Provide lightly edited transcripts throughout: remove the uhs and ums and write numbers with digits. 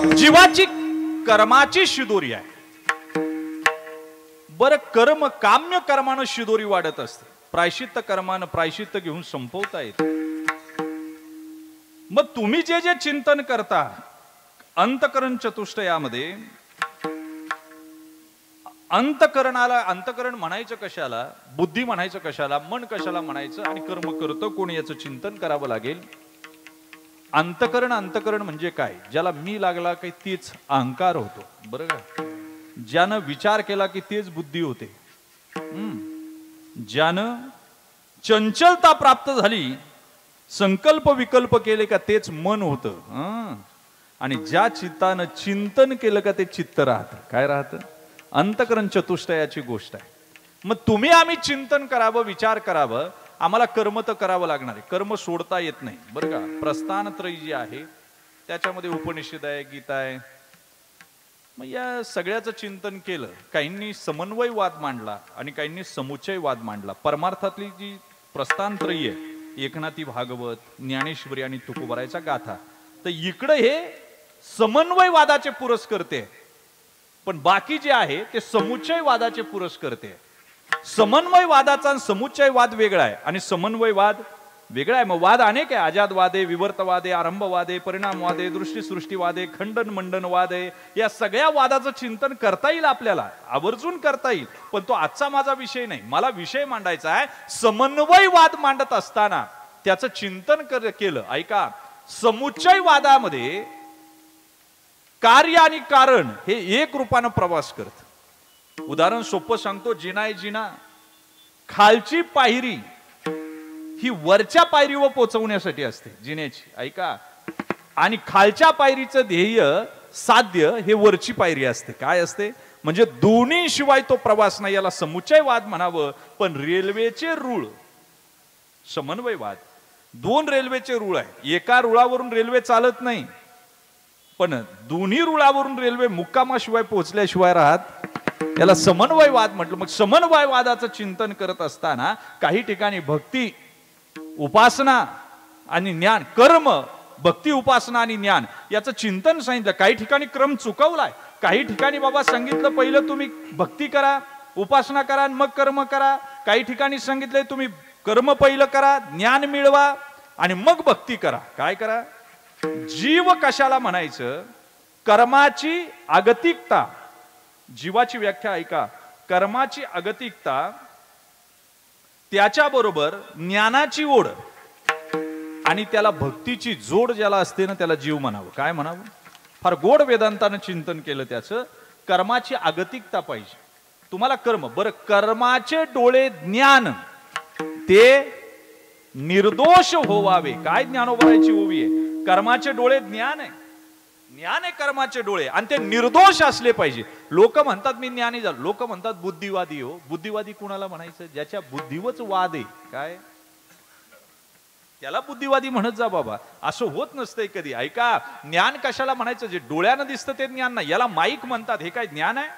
जीवाची कर्माची शिदोरी आहे. बर कर्म काम्य कर्मानं शिदोरी वाढत असते, प्रायश्चित्त कर्मानं प्रायश्चित्त घेऊन संपवता येते. मग तुम्ही जे जे चिंतन करता अंतकरण चतुष्टयामध्ये, अंतकरणाला अंतकरण म्हणायचं कशाला, बुद्धी म्हणायचं कशाला, मन कशाला म्हणायचं, आणि कर्म करतो कोण याचं चिंतन करावं लागेल. अंतकरण म्हणजे काय? ज्याला मी लागला की तीच अहंकार होतो, बरं का. ज्यानं विचार केला की तेच बुद्धी होते. ज्यानं चंचलता प्राप्त झाली, संकल्प विकल्प केले का तेच मन होतं. आणि ज्या चित्तानं चिंतन केलं का ते चित्त राहतं. काय राहतं? अंतकरण चतुष्टयाची गोष्ट आहे. मग तुम्ही आम्ही चिंतन करावं, विचार करावं, आम्हाला कर्म तर करावं लागणार आहे. कर्म सोडता येत नाही, बरं का. प्रस्थानत्रयी जी आहे त्याच्यामध्ये उपनिषद आहे, गीता आहे. मग या सगळ्याचं चिंतन केलं. काहींनी समन्वयवाद मांडला आणि काहींनी समुच्चयवाद मांडला. परमार्थातली जी प्रस्थानत्रयी आहे, एकनाथी भागवत, ज्ञानेश्वरी आणि तुकोबारायचा गाथा, तर इकडे हे समन्वयवादाचे पुरस्कर्ते, पण बाकी जे आहे ते समुच्चयवादाचे पुरस्कर्ते. समन्वयवादाचा आणि समुच्चयवाद वेगळा आहे आणि समन्वयवाद वेगळा आहे. मग वाद अनेक आहे. अजातवाद आहे, विवर्तवाद आहे, आरंभवाद आहे, परिणामवाद आहे, दृष्टी सृष्टीवाद आहे, खंडन मंडनवाद आहे. या सगळ्या वादाचं चिंतन करता येईल आपल्याला, आवर्जून करता येईल. पण तो आजचा माझा विषय नाही. मला विषय मांडायचा आहे समन्वयवाद. मांडत असताना त्याचं चिंतन केलं. ऐका, समुच्चयवादामध्ये कार्य आणि कारण हे एक रूपानं प्रवास करत. उदाहरण सोपं सांगतो. जिना आहे जिना, खालची पायरी ही वरच्या पायरीवर पोहोचवण्यासाठी असते जिन्याची. ऐका, आणि खालच्या पायरीचं ध्येय साध्य हे वरची पायरी असते. काय असते? म्हणजे दोन्ही शिवाय तो प्रवास नाही. याला समुच्चयवाद म्हणावं. पण रेल्वेचे रूळ, समन्वयवाद. दोन रेल्वेचे रूळ आहे. एका रुळावरून रेल्वे चालत नाही, पण दोन्ही रुळावरून रेल्वे मुक्कामाशिवाय पोहोचल्याशिवाय राहत. याला समन्वयवाद म्हटलं. मग समन्वयवादाचं चिंतन करत असताना काही ठिकाणी भक्ती, उपासना आणि ज्ञान, कर्म, भक्ती, उपासना आणि ज्ञान याचं चिंतन सांगितलं. काही ठिकाणी क्रम चुकवलाय. काही ठिकाणी बाबा सांगितलं पहिलं तुम्ही भक्ती करा, उपासना करा, मग कर्म करा. काही ठिकाणी सांगितलंय तुम्ही कर्म पहिलं करा, ज्ञान मिळवा आणि मग भक्ती करा. काय करा? जीव कशाला म्हणायचं? कर्माची आगतिकता. जीवाची व्याख्या ऐका. कर्माची आगतिकता, त्याच्याबरोबर ज्ञानाची ओढ आणि त्याला भक्तीची जोड ज्याला असते ना, त्याला जीव म्हणावं. काय म्हणावं? फार गोड वेदांतानं चिंतन केलं त्याचं. कर्माची आगतिकता पाहिजे तुम्हाला. कर्म, बरं, कर्माचे डोळे ज्ञान ते निर्दोष होवावे. काय ज्ञानोबरायची ओवी आहे? कर्माचे डोळे ज्ञान आहे. ज्ञान आहे कर्माचे डोळे, आणि ते निर्दोष असले पाहिजे. लोक म्हणतात मी ज्ञानी झालो, लोक म्हणतात बुद्धिवादी. हो, बुद्धिवादी कुणाला म्हणायचं? ज्याच्या बुद्धीवरच वाद आहे. काय? त्याला बुद्धिवादी म्हणत जा बाबा. असं होत नसतंय कधी. ऐका, ज्ञान कशाला म्हणायचं? जे डोळ्यानं दिसतं ते ज्ञान नाही. याला माईक म्हणतात, हे काय ज्ञान आहे?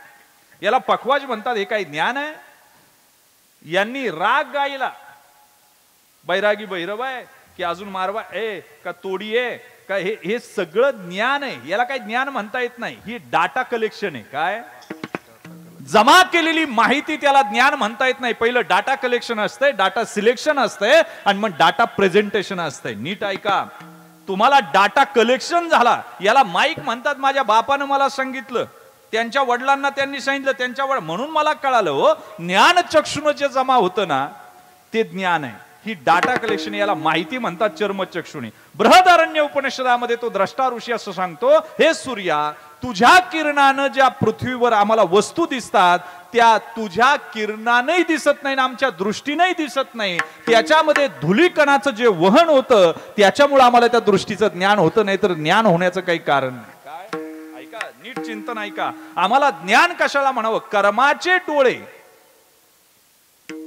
याला पखवाज म्हणतात, हे काय ज्ञान आहे? यांनी राग गायला, बैरागी भैरव आहे की अजून मारवा ए का तोडी आहे का, हे सगळं ज्ञान आहे. याला काही ज्ञान म्हणता येत नाही. ही डाटा कलेक्शन आहे. काय? जमा केलेली माहिती, त्याला ज्ञान म्हणता येत नाही. पहिलं डाटा कलेक्शन असतंय, डाटा सिलेक्शन असतंय, आणि मग डाटा प्रेझेंटेशन असतंय. नीट ऐका, तुम्हाला डाटा कलेक्शन झाला, याला माईक म्हणतात. माझ्या बापानं मला सांगितलं, त्यांच्या वडिलांना त्यांनी सांगितलं, त्यांच्या म्हणून मला कळालं. हो, ज्ञान चक्षुन जे जमा होतं ना, ते ज्ञान आहे. ही डाटा कलेक्शन, याला माहिती म्हणतात चर्मचक्षुणी. बृहदारण्य उपनिषदामध्ये तो द्रष्टा ऋषी असं सांगतो, हे सूर्या, तुझ्या किरणानं ज्या पृथ्वीवर आम्हाला वस्तू दिसतात, त्या तुझ्या किरणानंही दिसत नाही, आमच्या दृष्टीनंही दिसत नाही. त्याच्यामध्ये धुलीकणाचं जे वहन होतं, त्याच्यामुळे आम्हाला त्या दृष्टीचं ज्ञान होतं, नाही तर ज्ञान होण्याचं काही कारण नाही. काय? ऐका, नीट चिंतन ऐका. आम्हाला ज्ञान कशाला म्हणावं? कर्माचे डोळे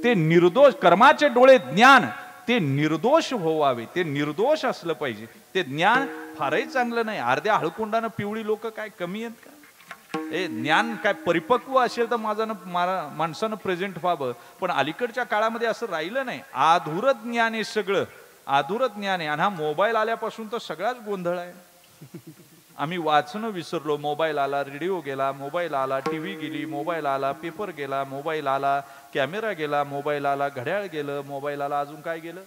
ते निर्दोष, कर्माचे डोळे ज्ञान ते निर्दोष व्हावे. ते निर्दोष असलं पाहिजे. ते ज्ञान फारही चांगलं नाही. अर्ध्या हळकुंडानं पिवळी लोक काय कमी आहेत का? हे ज्ञान काय परिपक्व असेल तर माणसानं प्रेझेंट व्हावं. पण अलीकडच्या काळामध्ये असं राहिलं नाही. आधुर ज्ञान आहे सगळं, आधुर ज्ञान आहे. आणि हा मोबाईल आल्यापासून तर सगळाच गोंधळ आहे. आम्ही वाचणं विसरलो. मोबाईल आला, रेडिओ गेला, मोबाईल आला, टीव्ही गेली, मोबाईल आला, पेपर गेला, मोबाईल आला, कॅमेरा गेला, मोबाईल आला, घड्याळ गेलं, मोबाईल आला, अजून काय गेलं?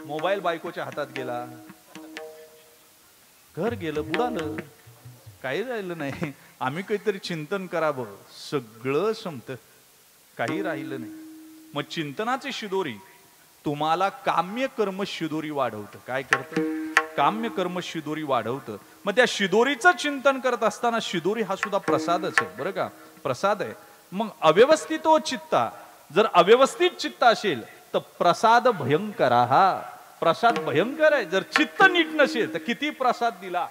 मोबाईल बायकोच्या हातात गेला, घर गेलं, बुडालं, काही राहिलं नाही. आम्ही काहीतरी चिंतन करावं, सगळं संपतं, काही राहिलं नाही. मग चिंतनाचे शिदोरी तुम्हाला काम्य कर्म शिदोरी वाढवतं. काय करतं? काम्य कर्म शिदोरी वाढवतं. मग त्या शिदोरीचं चिंतन करत असताना, शिदोरी हा सुद्धा प्रसादच आहे बरं का, प्रसाद आहे. मग अव्यवस्थित चित्ता, जर अव्यवस्थित चित्त असेल तर प्रसाद भयंकर. हा प्रसाद भयंकर आहे. जर चित्त नीट नसेल तर किती प्रसाद दिला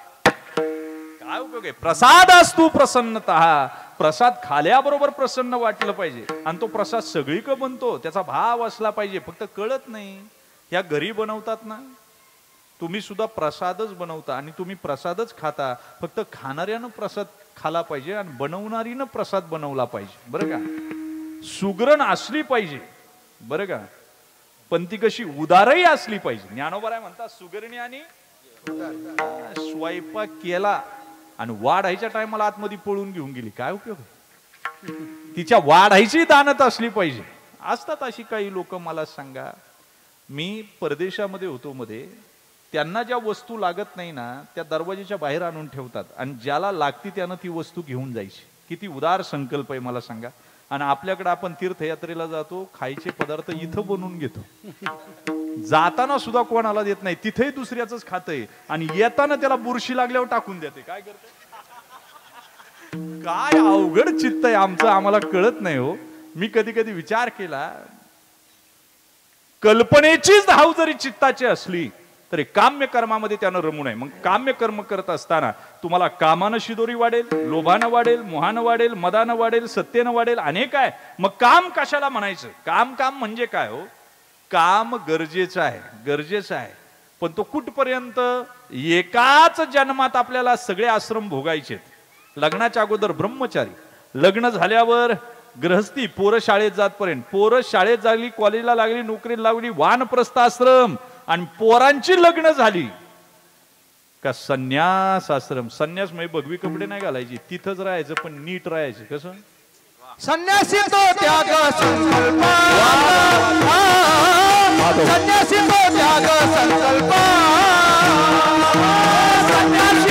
काय उपयोग आहे? प्रसाद असतो प्रसन्नता. प्रसाद खाल्याबरोबर प्रसन्न वाटलं पाहिजे, आणि तो प्रसाद सगळीकडे बनतो, त्याचा भाव असला पाहिजे. फक्त कळत नाही. ह्या घरी बनवतात ना, तुम्ही सुद्धा प्रसादच बनवता आणि तुम्ही प्रसादच खाता. फक्त खाणाऱ्यानं प्रसाद खाला पाहिजे आणि बनवणारीनं प्रसाद बनवला पाहिजे बरं का. सुगरण असली पाहिजे बरं का, पण ती कशी उदारही असली पाहिजे. ज्ञानोबा म्हणतात सुगरणी आणि स्वयंपाक केला आणि वाढायच्या टायमाला आतमध्ये पळून घेऊन गेली, काय उपयोग? तिच्या वाढायची दानत असली पाहिजे. असतात अशी काही लोक, मला सांगा. मी परदेशामध्ये होतो मध्ये, त्यांना ज्या वस्तू लागत नाही ना त्या दरवाजेच्या बाहेर आणून ठेवतात आणि ज्याला लागती त्यानं ती वस्तू घेऊन जायची. किती उदार संकल्प आहे मला सांगा. आणि आपल्याकडे आपण तीर्थयात्रेला जातो, खायचे पदार्थ इथं बनवून घेतो, जाताना सुद्धा कोणाला देत नाही, तिथेही दुसऱ्याच खातंय आणि येताना त्याला बुरशी लागल्यावर टाकून देते. काय करते? काय अवघड चित्त आहे आमचं, आम्हाला कळत नाही हो. मी कधी कधी विचार केला, कल्पनेचीच धाव जरी चित्ताची असली तरी काम्य कर्मामध्ये त्यानं रमू नये. मग काम्य कर्म करत असताना तुम्हाला कामानं शिदोरी वाढेल, लोभानं वाढेल, मोहानं वाढेल, मदानं वाढेल, सत्तेनं वाढेल, अनेक आहे. मग काम कशाला म्हणायचं? काम काम म्हणजे काय हो? काम गरजेचं आहे, गरजेचं आहे, पण तो कुठपर्यंत? एकाच जन्मात आपल्याला सगळे आश्रम भोगायचे. लग्नाच्या अगोदर ब्रह्मचारी, लग्न झाल्यावर गृहस्थी, पोरं शाळेत जातपर्यंत, पोरं शाळेत लागली, कॉलेजला लागली, नोकरीला लागली, वानप्रस्थ आश्रम, आणि पोरांची लग्न झाली का संन्यास आश्रम. संन्यास म्हणजे भगवी कपडे नाही घालायची, तिथंच राहायचं, पण नीट राहायचं. कसं? संन्यासी तो त्याग संकल्प, संन्यासी तो त्याग संकल्प, संन्यासी